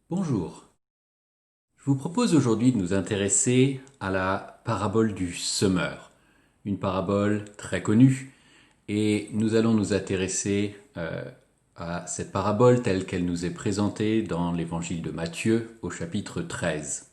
Bonjour. Je vous propose aujourd'hui de nous intéresser à la parabole du semeur, une parabole très connue, et nous allons nous intéresser à cette parabole telle qu'elle nous est présentée dans l'évangile de Matthieu au chapitre 13.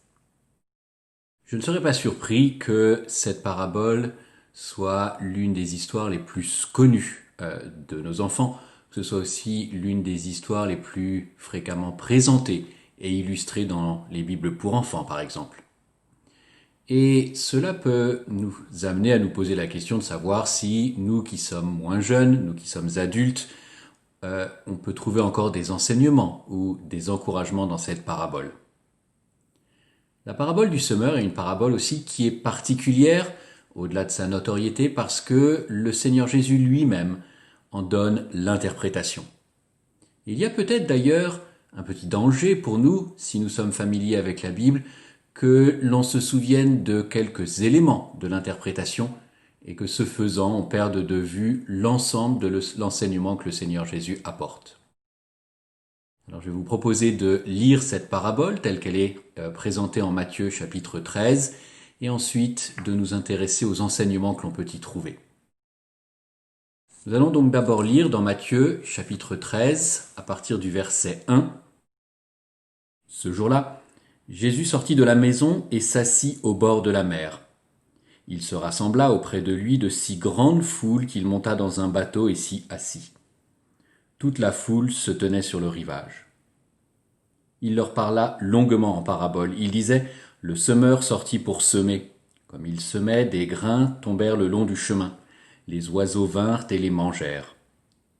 Je ne serais pas surpris que cette parabole soit l'une des histoires les plus connues de nos enfants, que ce soit aussi l'une des histoires les plus fréquemment présentées et illustrées dans les Bibles pour enfants, par exemple. Et cela peut nous amener à nous poser la question de savoir si nous qui sommes moins jeunes, nous qui sommes adultes, on peut trouver encore des enseignements ou des encouragements dans cette parabole. La parabole du semeur est une parabole aussi qui est particulière, au-delà de sa notoriété, parce que le Seigneur Jésus lui-même en donne l'interprétation. Il y a peut-être d'ailleurs un petit danger pour nous, si nous sommes familiers avec la Bible, que l'on se souvienne de quelques éléments de l'interprétation et que ce faisant, on perde de vue l'ensemble de l'enseignement que le Seigneur Jésus apporte. Alors je vais vous proposer de lire cette parabole telle qu'elle est présentée en Matthieu chapitre 13 et ensuite de nous intéresser aux enseignements que l'on peut y trouver. Nous allons donc d'abord lire dans Matthieu chapitre 13 à partir du verset 1. Ce jour-là, Jésus sortit de la maison et s'assit au bord de la mer. Il se rassembla auprès de lui de si grandes foules qu'il monta dans un bateau et s'y assit. Toute la foule se tenait sur le rivage. Il leur parla longuement en parabole. Il disait, « Le semeur sortit pour semer. Comme il semait, des grains tombèrent le long du chemin. Les oiseaux vinrent et les mangèrent.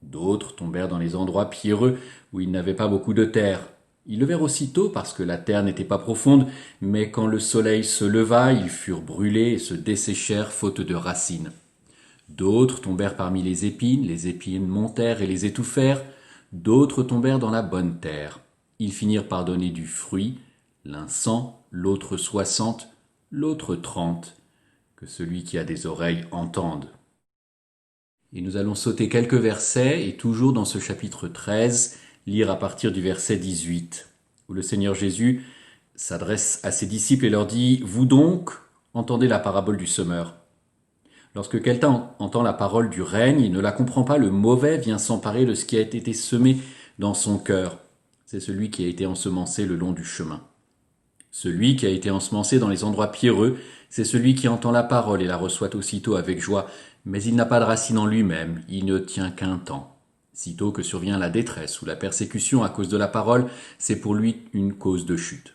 D'autres tombèrent dans les endroits pierreux où il n'avait pas beaucoup de terre. Ils levèrent aussitôt parce que la terre n'était pas profonde, mais quand le soleil se leva, ils furent brûlés et se desséchèrent faute de racines. D'autres tombèrent parmi les épines montèrent et les étouffèrent. D'autres tombèrent dans la bonne terre. Ils finirent par donner du fruit, l'un 100, l'autre 60, l'autre 30. Que celui qui a des oreilles entende. » Et nous allons sauter quelques versets et toujours dans ce chapitre 13, lire à partir du verset 18, où le Seigneur Jésus s'adresse à ses disciples et leur dit « Vous donc, entendez la parabole du semeur. Lorsque quelqu'un entend la parole du règne, il ne la comprend pas, le mauvais vient s'emparer de ce qui a été semé dans son cœur. C'est celui qui a été ensemencé le long du chemin. Celui qui a été ensemencé dans les endroits pierreux, c'est celui qui entend la parole et la reçoit aussitôt avec joie, mais il n'a pas de racine en lui-même, il ne tient qu'un temps. Sitôt que survient la détresse ou la persécution à cause de la parole, c'est pour lui une cause de chute.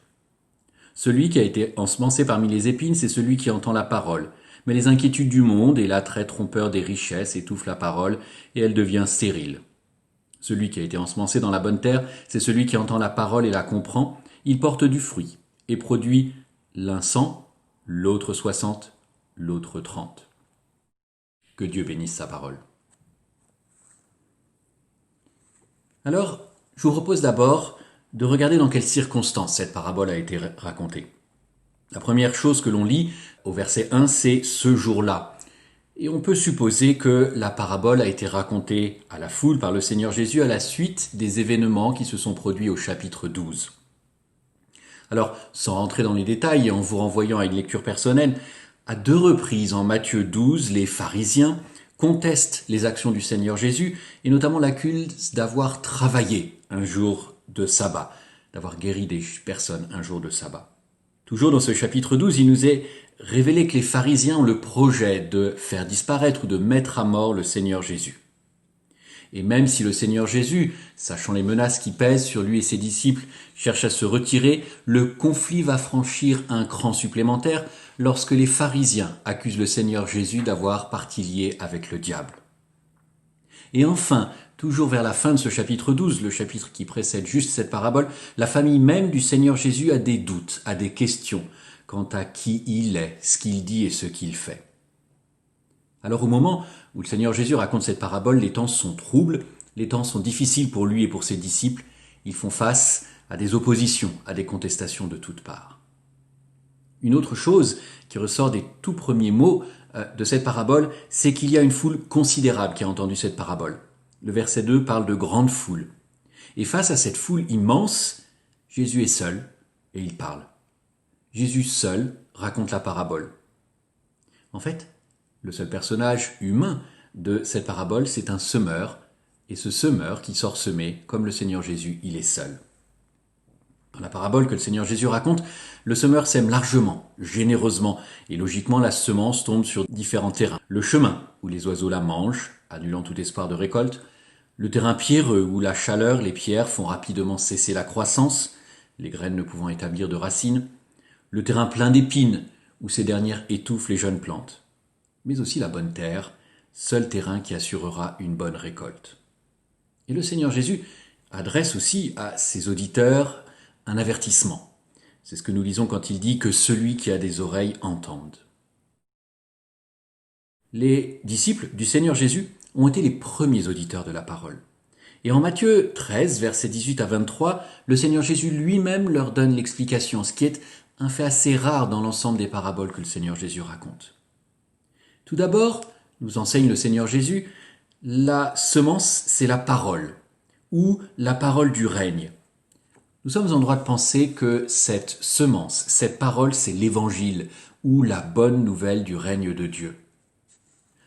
Celui qui a été ensemencé parmi les épines, c'est celui qui entend la parole. Mais les inquiétudes du monde et l'attrait trompeur des richesses étouffent la parole et elle devient stérile. Celui qui a été ensemencé dans la bonne terre, c'est celui qui entend la parole et la comprend. Il porte du fruit et produit l'un 100, l'autre 60, l'autre 30. Que Dieu bénisse sa parole. Alors, je vous propose d'abord de regarder dans quelles circonstances cette parabole a été racontée. La première chose que l'on lit au verset 1, c'est « ce jour-là ». Et on peut supposer que la parabole a été racontée à la foule par le Seigneur Jésus à la suite des événements qui se sont produits au chapitre 12. Alors, sans rentrer dans les détails et en vous renvoyant à une lecture personnelle, à 2 reprises en Matthieu 12, les pharisiens contestent les actions du Seigneur Jésus et notamment l'accusent d'avoir travaillé un jour de sabbat, d'avoir guéri des personnes un jour de sabbat. Toujours dans ce chapitre 12, il nous est révélé que les pharisiens ont le projet de faire disparaître ou de mettre à mort le Seigneur Jésus. Et même si le Seigneur Jésus, sachant les menaces qui pèsent sur lui et ses disciples, cherche à se retirer, le conflit va franchir un cran supplémentaire lorsque les pharisiens accusent le Seigneur Jésus d'avoir partie liée avec le diable. Et enfin, toujours vers la fin de ce chapitre 12, le chapitre qui précède juste cette parabole, la famille même du Seigneur Jésus a des doutes, a des questions quant à qui il est, ce qu'il dit et ce qu'il fait. Alors au moment où le Seigneur Jésus raconte cette parabole, les temps sont troubles, les temps sont difficiles pour lui et pour ses disciples, ils font face à des oppositions, à des contestations de toutes parts. Une autre chose qui ressort des tout premiers mots de cette parabole, c'est qu'il y a une foule considérable qui a entendu cette parabole. Le verset 2 parle de grande foule. Et face à cette foule immense, Jésus est seul et il parle. Jésus seul raconte la parabole. En fait, le seul personnage humain de cette parabole, c'est un semeur, et ce semeur qui sort semer, comme le Seigneur Jésus, il est seul. Dans la parabole que le Seigneur Jésus raconte, le semeur sème largement, généreusement, et logiquement la semence tombe sur différents terrains. Le chemin, où les oiseaux la mangent, annulant tout espoir de récolte. Le terrain pierreux, où la chaleur, les pierres font rapidement cesser la croissance, les graines ne pouvant établir de racines. Le terrain plein d'épines, où ces dernières étouffent les jeunes plantes. Mais aussi la bonne terre, seul terrain qui assurera une bonne récolte. Et le Seigneur Jésus adresse aussi à ses auditeurs un avertissement. C'est ce que nous lisons quand il dit que celui qui a des oreilles entende. Les disciples du Seigneur Jésus ont été les premiers auditeurs de la parole. Et en Matthieu 13, versets 18 à 23, le Seigneur Jésus lui-même leur donne l'explication, ce qui est un fait assez rare dans l'ensemble des paraboles que le Seigneur Jésus raconte. Tout d'abord, nous enseigne le Seigneur Jésus, la semence, c'est la parole, ou la parole du règne. Nous sommes en droit de penser que cette semence, cette parole, c'est l'évangile, ou la bonne nouvelle du règne de Dieu.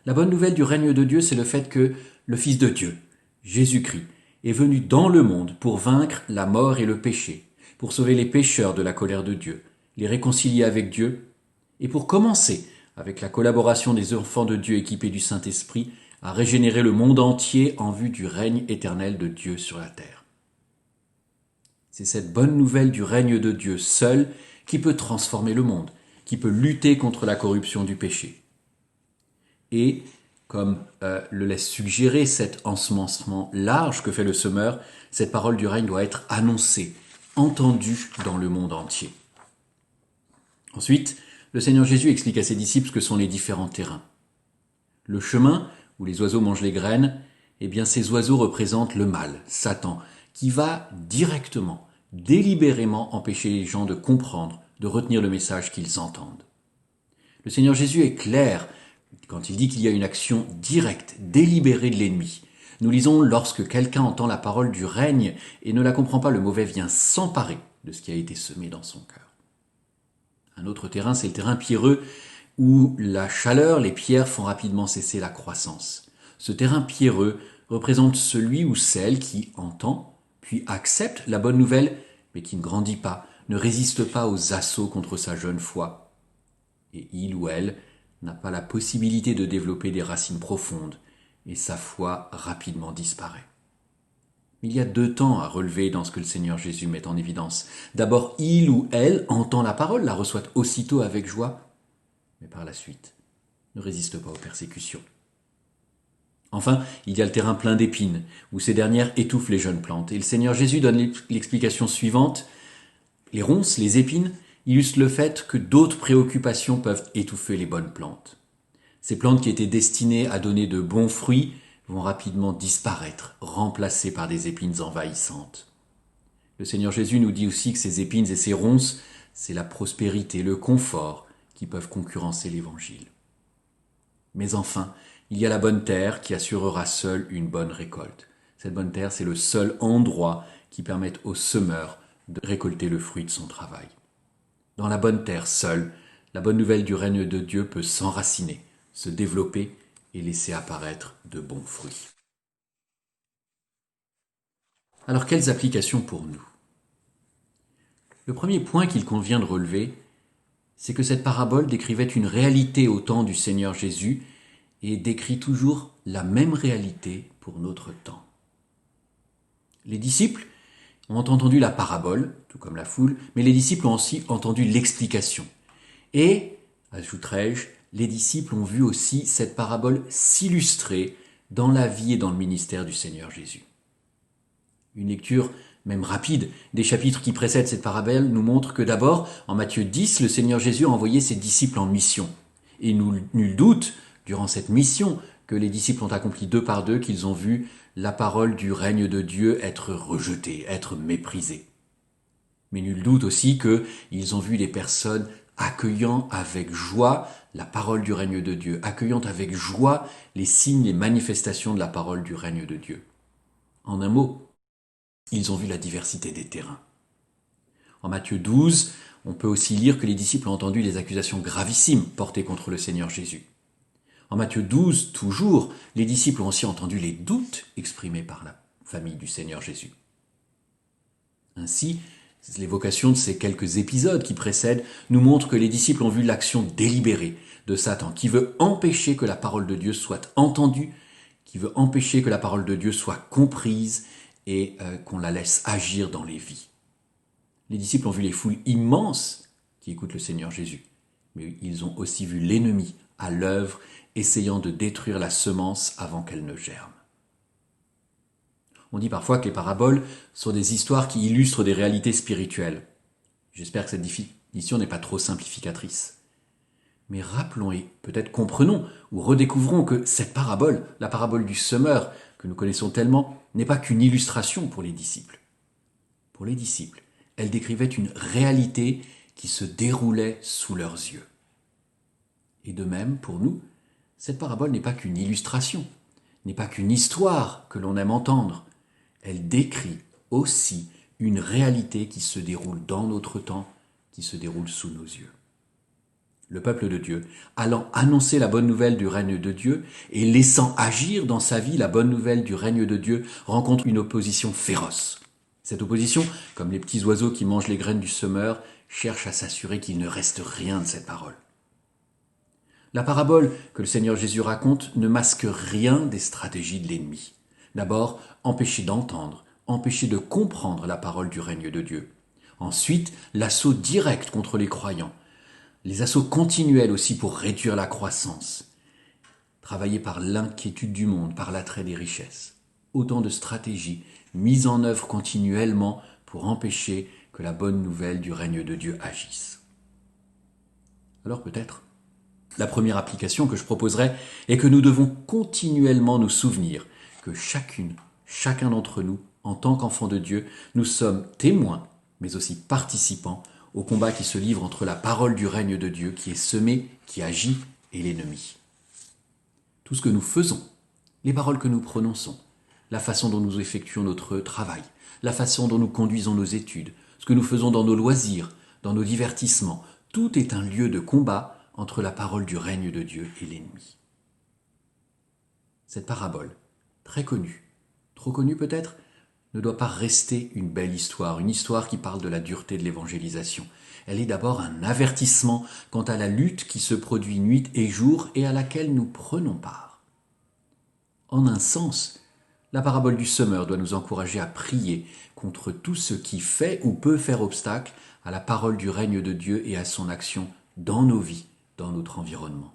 La bonne nouvelle du règne de Dieu, c'est le fait que le Fils de Dieu, Jésus-Christ, est venu dans le monde pour vaincre la mort et le péché, pour sauver les pécheurs de la colère de Dieu, les réconcilier avec Dieu, et pour commencer, avec la collaboration des enfants de Dieu équipés du Saint-Esprit, à régénérer le monde entier en vue du règne éternel de Dieu sur la terre. C'est cette bonne nouvelle du règne de Dieu seul qui peut transformer le monde, qui peut lutter contre la corruption du péché. Et, comme le laisse suggérer cet ensemencement large que fait le semeur, cette parole du règne doit être annoncée, entendue dans le monde entier. Ensuite, le Seigneur Jésus explique à ses disciples ce que sont les différents terrains. Le chemin, où les oiseaux mangent les graines, eh bien ces oiseaux représentent le mal, Satan, qui va directement, délibérément empêcher les gens de comprendre, de retenir le message qu'ils entendent. Le Seigneur Jésus est clair quand il dit qu'il y a une action directe, délibérée de l'ennemi. Nous lisons « Lorsque quelqu'un entend la parole du règne et ne la comprend pas, le mauvais vient s'emparer de ce qui a été semé dans son cœur. » Un autre terrain, c'est le terrain pierreux, où la chaleur, les pierres font rapidement cesser la croissance. Ce terrain pierreux représente celui ou celle qui entend, puis accepte la bonne nouvelle, mais qui ne grandit pas, ne résiste pas aux assauts contre sa jeune foi. Et il ou elle n'a pas la possibilité de développer des racines profondes, et sa foi rapidement disparaît. Il y a deux temps à relever dans ce que le Seigneur Jésus met en évidence. D'abord, il ou elle entend la parole, la reçoit aussitôt avec joie, mais par la suite ne résiste pas aux persécutions. Enfin, il y a le terrain plein d'épines, où ces dernières étouffent les jeunes plantes. Et le Seigneur Jésus donne l'explication suivante. Les ronces, les épines, illustrent le fait que d'autres préoccupations peuvent étouffer les bonnes plantes. Ces plantes qui étaient destinées à donner de bons fruits vont rapidement disparaître, remplacées par des épines envahissantes. Le Seigneur Jésus nous dit aussi que ces épines et ces ronces, c'est la prospérité, le confort qui peuvent concurrencer l'Évangile. Mais enfin, il y a la bonne terre qui assurera seule une bonne récolte. Cette bonne terre, c'est le seul endroit qui permette au semeur de récolter le fruit de son travail. Dans la bonne terre seule, la bonne nouvelle du règne de Dieu peut s'enraciner, se développer et laisser apparaître de bons fruits. Alors, quelles applications pour nous ? Le premier point qu'il convient de relever, c'est que cette parabole décrivait une réalité au temps du Seigneur Jésus et décrit toujours la même réalité pour notre temps. Les disciples ont entendu la parabole, tout comme la foule, mais les disciples ont aussi entendu l'explication. Et, ajouterai-je, les disciples ont vu aussi cette parabole s'illustrer dans la vie et dans le ministère du Seigneur Jésus. Une lecture, même rapide, des chapitres qui précèdent cette parabole nous montre que d'abord, en Matthieu 10, le Seigneur Jésus a envoyé ses disciples en mission. Et nul doute, durant cette mission, que les disciples ont accompli deux par deux, qu'ils ont vu la parole du règne de Dieu être rejetée, être méprisée. Mais nul doute aussi qu'ils ont vu les personnes accueillant avec joie la parole du règne de Dieu, accueillant avec joie les signes, les manifestations de la parole du règne de Dieu. En un mot, ils ont vu la diversité des terrains. En Matthieu 12, on peut aussi lire que les disciples ont entendu des accusations gravissimes portées contre le Seigneur Jésus. En Matthieu 12, toujours, les disciples ont aussi entendu les doutes exprimés par la famille du Seigneur Jésus. Ainsi, l'évocation de ces quelques épisodes qui précèdent nous montre que les disciples ont vu l'action délibérée de Satan, qui veut empêcher que la parole de Dieu soit entendue, qui veut empêcher que la parole de Dieu soit comprise et qu'on la laisse agir dans les vies. Les disciples ont vu les foules immenses qui écoutent le Seigneur Jésus, mais ils ont aussi vu l'ennemi à l'œuvre, essayant de détruire la semence avant qu'elle ne germe. On dit parfois que les paraboles sont des histoires qui illustrent des réalités spirituelles. J'espère que cette définition n'est pas trop simplificatrice. Mais rappelons et peut-être comprenons ou redécouvrons que cette parabole, la parabole du semeur, que nous connaissons tellement, n'est pas qu'une illustration pour les disciples. Pour les disciples, elle décrivait une réalité qui se déroulait sous leurs yeux. Et de même, pour nous, cette parabole n'est pas qu'une illustration, n'est pas qu'une histoire que l'on aime entendre. Elle décrit aussi une réalité qui se déroule dans notre temps, qui se déroule sous nos yeux. Le peuple de Dieu, allant annoncer la bonne nouvelle du règne de Dieu et laissant agir dans sa vie la bonne nouvelle du règne de Dieu, rencontre une opposition féroce. Cette opposition, comme les petits oiseaux qui mangent les graines du semeur, cherche à s'assurer qu'il ne reste rien de cette parole. La parabole que le Seigneur Jésus raconte ne masque rien des stratégies de l'ennemi. D'abord, empêcher d'entendre, empêcher de comprendre la parole du règne de Dieu. Ensuite, l'assaut direct contre les croyants. Les assauts continuels aussi pour réduire la croissance. Travailler par l'inquiétude du monde, par l'attrait des richesses. Autant de stratégies mises en œuvre continuellement pour empêcher que la bonne nouvelle du règne de Dieu agisse. Alors peut-être, la première application que je proposerai est que nous devons continuellement nous souvenir que chacun d'entre nous, en tant qu'enfants de Dieu, nous sommes témoins, mais aussi participants au combat qui se livre entre la parole du règne de Dieu qui est semée, qui agit, et l'ennemi. Tout ce que nous faisons, les paroles que nous prononçons, la façon dont nous effectuons notre travail, la façon dont nous conduisons nos études, ce que nous faisons dans nos loisirs, dans nos divertissements, tout est un lieu de combat entre la parole du règne de Dieu et l'ennemi. Cette parabole, très connue, trop connue peut-être, ne doit pas rester une belle histoire, une histoire qui parle de la dureté de l'évangélisation. Elle est d'abord un avertissement quant à la lutte qui se produit nuit et jour et à laquelle nous prenons part. En un sens, la parabole du semeur doit nous encourager à prier contre tout ce qui fait ou peut faire obstacle à la parole du règne de Dieu et à son action dans nos vies, dans notre environnement.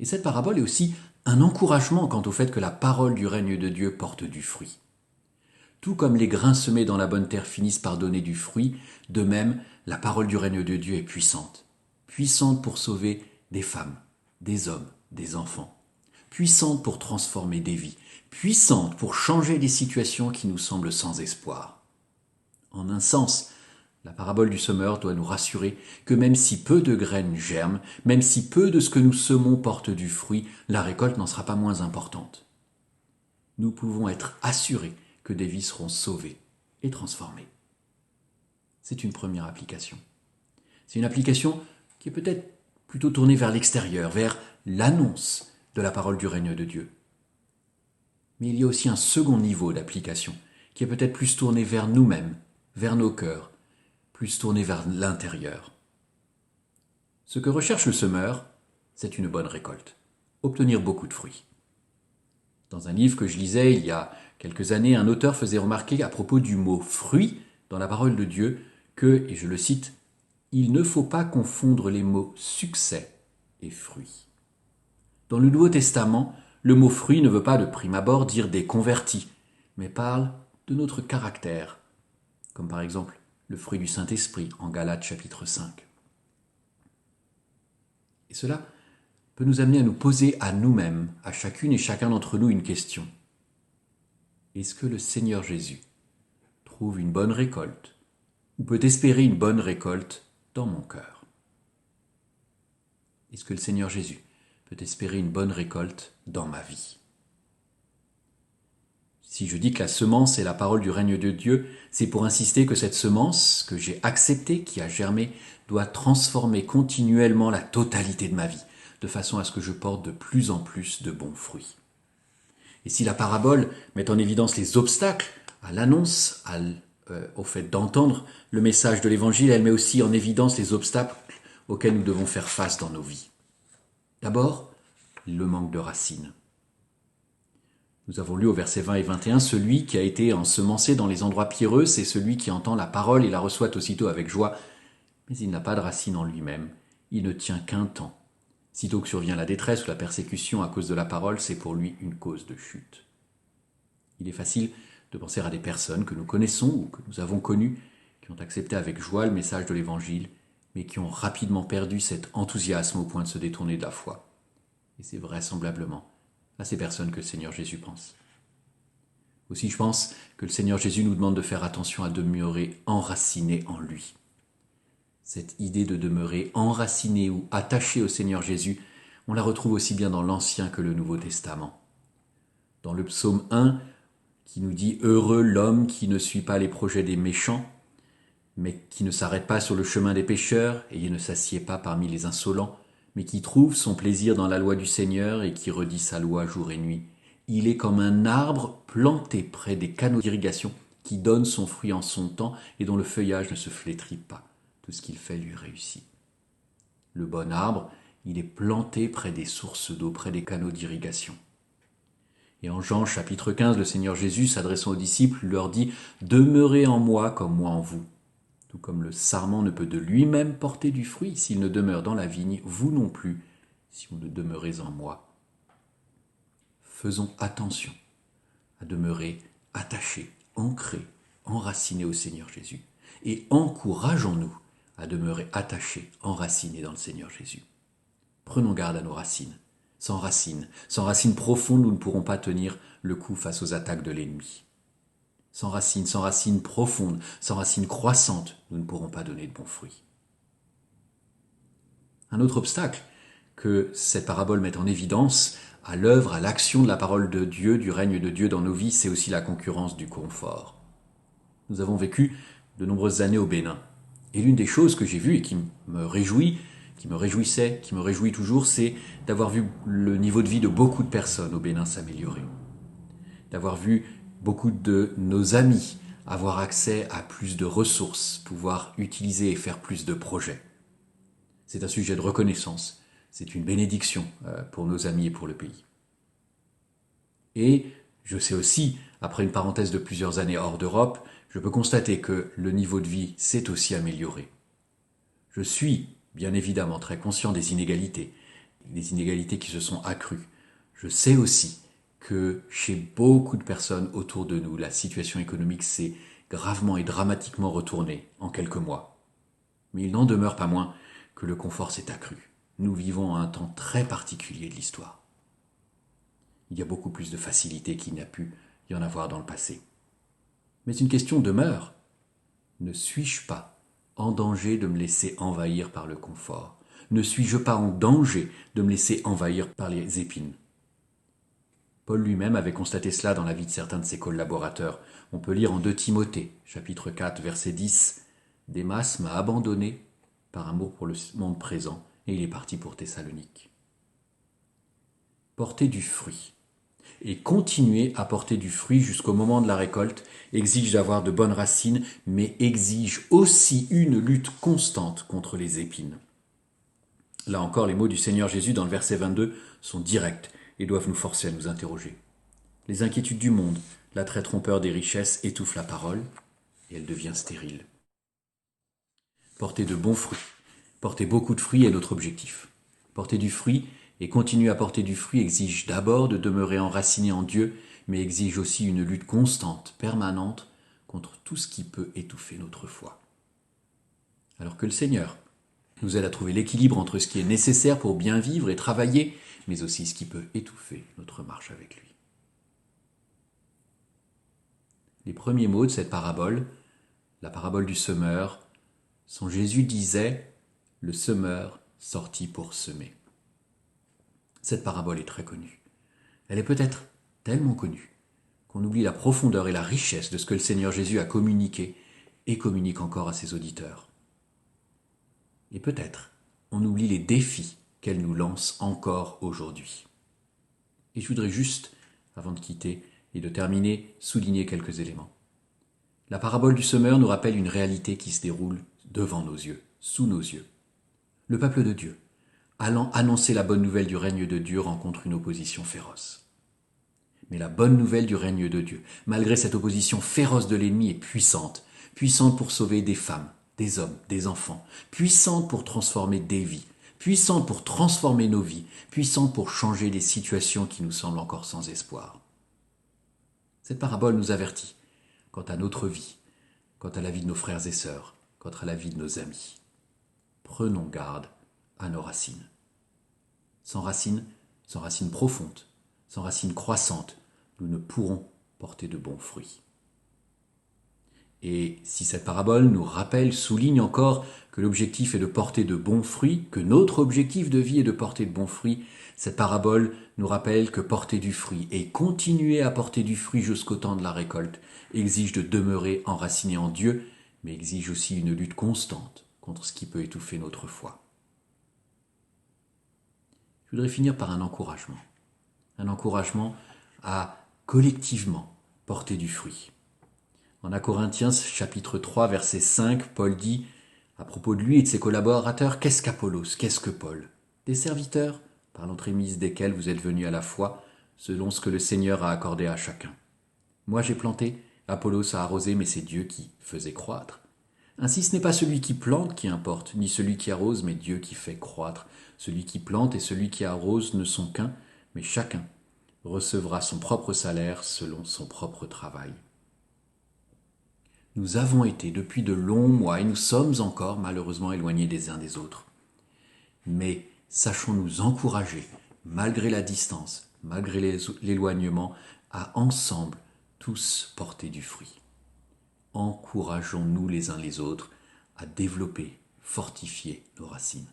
Et cette parabole est aussi un encouragement quant au fait que la parole du règne de Dieu porte du fruit. Tout comme les grains semés dans la bonne terre finissent par donner du fruit, de même, la parole du règne de Dieu est puissante. Puissante pour sauver des femmes, des hommes, des enfants. Puissante pour transformer des vies. Puissante pour changer des situations qui nous semblent sans espoir. En un sens, la parabole du semeur doit nous rassurer que même si peu de graines germent, même si peu de ce que nous semons porte du fruit, la récolte n'en sera pas moins importante. Nous pouvons être assurés que des vies seront sauvées et transformées. C'est une première application. C'est une application qui est peut-être plutôt tournée vers l'extérieur, vers l'annonce de la parole du règne de Dieu. Mais il y a aussi un second niveau d'application qui est peut-être plus tourné vers nous-mêmes, vers nos cœurs, plus tourné vers l'intérieur. Ce que recherche le semeur, c'est une bonne récolte, obtenir beaucoup de fruits. Dans un livre que je lisais il y a quelques années, un auteur faisait remarquer à propos du mot « fruit » dans la parole de Dieu que, et je le cite, « il ne faut pas confondre les mots succès et fruit ». Dans le Nouveau Testament, le mot « fruit » ne veut pas de prime abord dire des convertis, mais parle de notre caractère, comme par exemple le fruit du Saint-Esprit en Galates chapitre 5. Et cela peut nous amener à nous poser à nous-mêmes, à chacune et chacun d'entre nous, une question. Est-ce que le Seigneur Jésus trouve une bonne récolte ou peut espérer une bonne récolte dans mon cœur? Est-ce que le Seigneur Jésus peut espérer une bonne récolte dans ma vie? Si je dis que la semence est la parole du règne de Dieu, c'est pour insister que cette semence que j'ai acceptée, qui a germé, doit transformer continuellement la totalité de ma vie, de façon à ce que je porte de plus en plus de bons fruits. Et si la parabole met en évidence les obstacles à l'annonce, au fait d'entendre le message de l'Évangile, elle met aussi en évidence les obstacles auxquels nous devons faire face dans nos vies. D'abord, le manque de racines. Nous avons lu au verset 20 et 21, « Celui qui a été ensemencé dans les endroits pierreux, c'est celui qui entend la parole et la reçoit aussitôt avec joie, mais il n'a pas de racine en lui-même, il ne tient qu'un temps. Sitôt que survient la détresse ou la persécution à cause de la parole, c'est pour lui une cause de chute. » Il est facile de penser à des personnes que nous connaissons ou que nous avons connues, qui ont accepté avec joie le message de l'Évangile, mais qui ont rapidement perdu cet enthousiasme au point de se détourner de la foi. Et c'est vraisemblablement à ces personnes que le Seigneur Jésus pense. Aussi, je pense que le Seigneur Jésus nous demande de faire attention à demeurer enraciné en lui. Cette idée de demeurer enraciné ou attaché au Seigneur Jésus, on la retrouve aussi bien dans l'Ancien que le Nouveau Testament. Dans le psaume 1, qui nous dit « Heureux l'homme qui ne suit pas les projets des méchants, mais qui ne s'arrête pas sur le chemin des pécheurs et ne s'assied pas parmi les insolents, mais qui trouve son plaisir dans la loi du Seigneur et qui redit sa loi jour et nuit. Il est comme un arbre planté près des canaux d'irrigation qui donne son fruit en son temps et dont le feuillage ne se flétrit pas. Tout ce qu'il fait lui réussit. » Le bon arbre, il est planté près des sources d'eau, près des canaux d'irrigation. Et en Jean chapitre 15, le Seigneur Jésus, s'adressant aux disciples, leur dit « Demeurez en moi comme moi en vous. Tout comme le sarment ne peut de lui-même porter du fruit s'il ne demeure dans la vigne, vous non plus, si vous ne demeurez en moi. » Faisons attention à demeurer attachés, ancrés, enracinés au Seigneur Jésus. Et encourageons-nous à demeurer attachés, enracinés dans le Seigneur Jésus. Prenons garde à nos racines. Sans racines profondes, nous ne pourrons pas tenir le coup face aux attaques de l'ennemi. Sans racines profondes, sans racines croissantes, nous ne pourrons pas donner de bons fruits. Un autre obstacle que cette parabole met en évidence, à l'œuvre, à l'action de la parole de Dieu, du règne de Dieu dans nos vies, c'est aussi la concurrence du confort. Nous avons vécu de nombreuses années au Bénin. Et l'une des choses que j'ai vues et qui me réjouit, qui me réjouissait, qui me réjouit toujours, c'est d'avoir vu le niveau de vie de beaucoup de personnes au Bénin s'améliorer. D'avoir vu beaucoup de nos amis avoir accès à plus de ressources, pouvoir utiliser et faire plus de projets. C'est un sujet de reconnaissance, c'est une bénédiction pour nos amis et pour le pays. Et je sais aussi, après une parenthèse de plusieurs années hors d'Europe, je peux constater que le niveau de vie s'est aussi amélioré. Je suis bien évidemment très conscient des inégalités qui se sont accrues. Je sais aussi que chez beaucoup de personnes autour de nous, la situation économique s'est gravement et dramatiquement retournée en quelques mois. Mais il n'en demeure pas moins que le confort s'est accru. Nous vivons à un temps très particulier de l'histoire. Il y a beaucoup plus de facilité qu'il n'y a pu y en avoir dans le passé. Mais une question demeure. Ne suis-je pas en danger de me laisser envahir par le confort? Ne suis-je pas en danger de me laisser envahir par les épines? Paul lui-même avait constaté cela dans la vie de certains de ses collaborateurs. On peut lire en 2 Timothée, chapitre 4, verset 10, « Démas m'a abandonné par amour pour le monde présent, et il est parti pour Thessalonique. » Porter du fruit et continuer à porter du fruit jusqu'au moment de la récolte exige d'avoir de bonnes racines, mais exige aussi une lutte constante contre les épines. Là encore, les mots du Seigneur Jésus dans le verset 22 sont directs et doivent nous forcer à nous interroger. Les inquiétudes du monde, l'attrait trompeur des richesses étouffent la parole et elle devient stérile. Porter de bons fruits, porter beaucoup de fruits est notre objectif. Porter du fruit et continuer à porter du fruit exige d'abord de demeurer enraciné en Dieu, mais exige aussi une lutte constante, permanente, contre tout ce qui peut étouffer notre foi. Alors que le Seigneur nous aide à trouver l'équilibre entre ce qui est nécessaire pour bien vivre et travailler, mais aussi ce qui peut étouffer notre marche avec lui. Les premiers mots de cette parabole, la parabole du semeur, sont Jésus disait « Le semeur sortit pour semer ». Cette parabole est très connue. Elle est peut-être tellement connue qu'on oublie la profondeur et la richesse de ce que le Seigneur Jésus a communiqué et communique encore à ses auditeurs. Et peut-être, on oublie les défis qu'elle nous lance encore aujourd'hui. Et je voudrais juste, avant de quitter et de terminer, souligner quelques éléments. La parabole du semeur nous rappelle une réalité qui se déroule devant nos yeux, sous nos yeux. Le peuple de Dieu, allant annoncer la bonne nouvelle du règne de Dieu, rencontre une opposition féroce. Mais la bonne nouvelle du règne de Dieu, malgré cette opposition féroce de l'ennemi, est puissante, puissante pour sauver des femmes, des hommes, des enfants, puissante pour transformer des vies, puissante pour transformer nos vies, puissante pour changer des situations qui nous semblent encore sans espoir. Cette parabole nous avertit quant à notre vie, quant à la vie de nos frères et sœurs, quant à la vie de nos amis. Prenons garde à nos racines. Sans racines profondes, sans racines croissantes, nous ne pourrons porter de bons fruits. Et si cette parabole nous rappelle, souligne encore que l'objectif est de porter de bons fruits, que notre objectif de vie est de porter de bons fruits, cette parabole nous rappelle que porter du fruit et continuer à porter du fruit jusqu'au temps de la récolte exige de demeurer enraciné en Dieu, mais exige aussi une lutte constante contre ce qui peut étouffer notre foi. Je voudrais finir par un encouragement à collectivement porter du fruit. En Corinthiens chapitre 3 verset 5, Paul dit à propos de lui et de ses collaborateurs, « Qu'est-ce qu'Apollos? Qu'est-ce que Paul? Des serviteurs, par l'entremise desquels vous êtes venus à la foi, selon ce que le Seigneur a accordé à chacun. Moi j'ai planté, Apollos a arrosé, mais c'est Dieu qui faisait croître. Ainsi ce n'est pas celui qui plante qui importe, ni celui qui arrose, mais Dieu qui fait croître. Celui qui plante et celui qui arrose ne sont qu'un, mais chacun recevra son propre salaire selon son propre travail. » Nous avons été depuis de longs mois et nous sommes encore malheureusement éloignés des uns des autres. Mais sachons nous encourager, malgré la distance, malgré l'éloignement, à ensemble tous porter du fruit. Encourageons-nous les uns les autres à développer, fortifier nos racines.